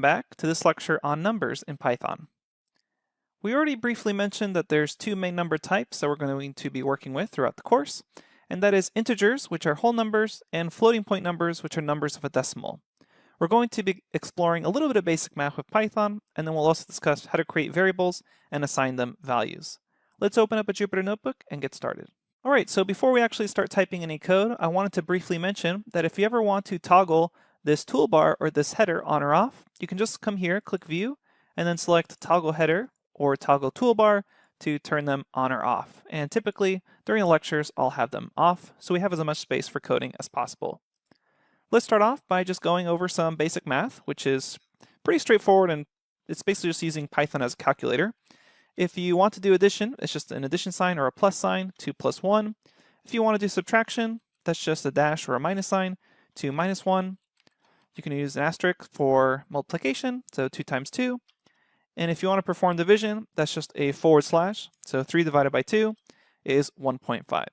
Back to this lecture on numbers in Python. We already briefly mentioned that there's two main number types that we're going to be working with throughout the course, and that is integers, which are whole numbers, and floating point numbers, which are numbers of a decimal. We're going to be exploring a little bit of basic math with Python, and then we'll also discuss how to create variables and assign them values. Let's open up a Jupyter Notebook and get started. Alright, so before we actually start typing any code, I wanted to briefly mention that if you ever want to toggle this toolbar or this header on or off, you can just come here, click View, and then select Toggle Header or Toggle Toolbar to turn them on or off. And typically, during the lectures, I'll have them off, so we have as much space for coding as possible. Let's start off by just going over some basic math, which is pretty straightforward, and it's basically just using Python as a calculator. If you want to do addition, it's just an addition sign or a plus sign, 2 plus 1. If you want to do subtraction, that's just a dash or a minus sign, 2 minus 1. You can use an asterisk for multiplication, so 2 times 2. And if you want to perform division, that's just a forward slash, so 3 divided by 2 is 1.5.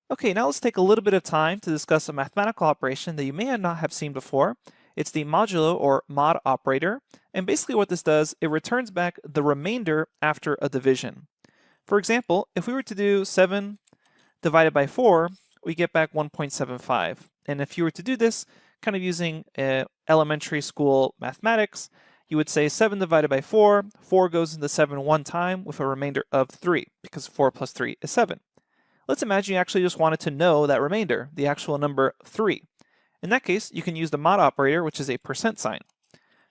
Okay, now let's take a little bit of time to discuss a mathematical operation that you may not have seen before. It's the modulo or mod operator, and basically what this does, it returns back the remainder after a division. For example, if we were to do 7 divided by 4, we get back 1.75. And if you were to do this, kind of using elementary school mathematics, you would say 7 divided by 4, 4 goes into 7 one time with a remainder of 3, because 4 plus 3 is 7. Let's imagine you actually just wanted to know that remainder, the actual number 3. In that case, you can use the mod operator, which is a percent sign.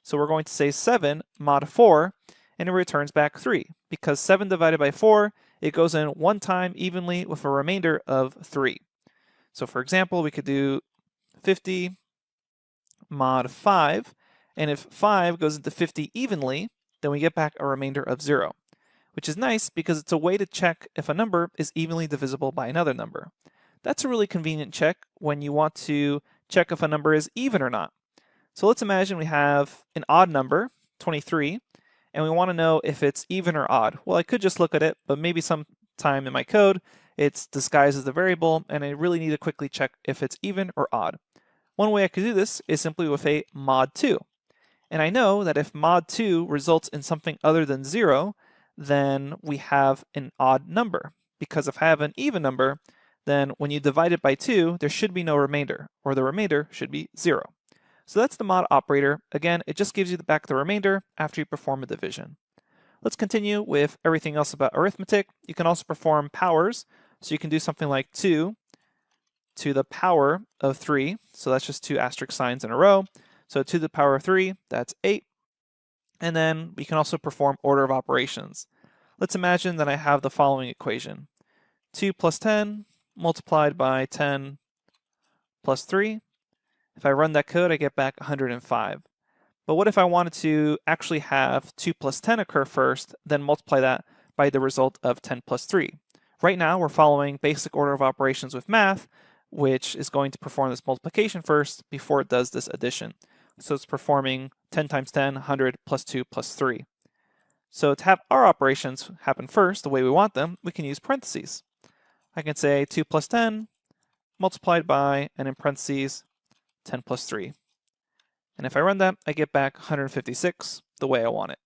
So we're going to say 7 mod 4, and it returns back 3. Because 7 divided by 4, it goes in one time evenly with a remainder of 3. So for example, we could do 50 mod 5, and if 5 goes into 50 evenly, then we get back a remainder of 0. Which is nice because it's a way to check if a number is evenly divisible by another number. That's a really convenient check when you want to check if a number is even or not. So let's imagine we have an odd number, 23, and we want to know if it's even or odd. Well, I could just look at it, but maybe sometime in my code, it's disguised as a variable, and I really need to quickly check if it's even or odd. One way I could do this is simply with a mod 2. And I know that if mod 2 results in something other than 0, then we have an odd number. Because if I have an even number, then when you divide it by 2, there should be no remainder, or the remainder should be 0. So that's the mod operator. Again, it just gives you back the remainder after you perform a division. Let's continue with everything else about arithmetic. You can also perform powers, so you can do something like 2 to the power of 3, so that's just 2 asterisk signs in a row. So 2 to the power of 3, that's 8. And then we can also perform order of operations. Let's imagine that I have the following equation. 2 plus 10 multiplied by 10 plus 3. If I run that code, I get back 105. But what if I wanted to actually have 2 plus 10 occur first, then multiply that by the result of 10 plus 3? Right now, we're following basic order of operations with math, which is going to perform this multiplication first before it does this addition. So it's performing 10 times 10, 100, plus 2, plus 3. So to have our operations happen first, the way we want them, we can use parentheses. I can say 2 plus 10 multiplied by, and in parentheses, 10 plus 3. And if I run that, I get back 156 the way I want it.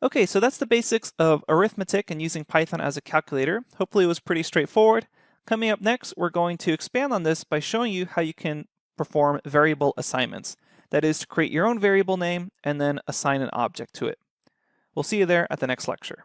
Okay, so that's the basics of arithmetic and using Python as a calculator. Hopefully it was pretty straightforward. Coming up next, we're going to expand on this by showing you how you can perform variable assignments. That is to create your own variable name and then assign an object to it. We'll see you there at the next lecture.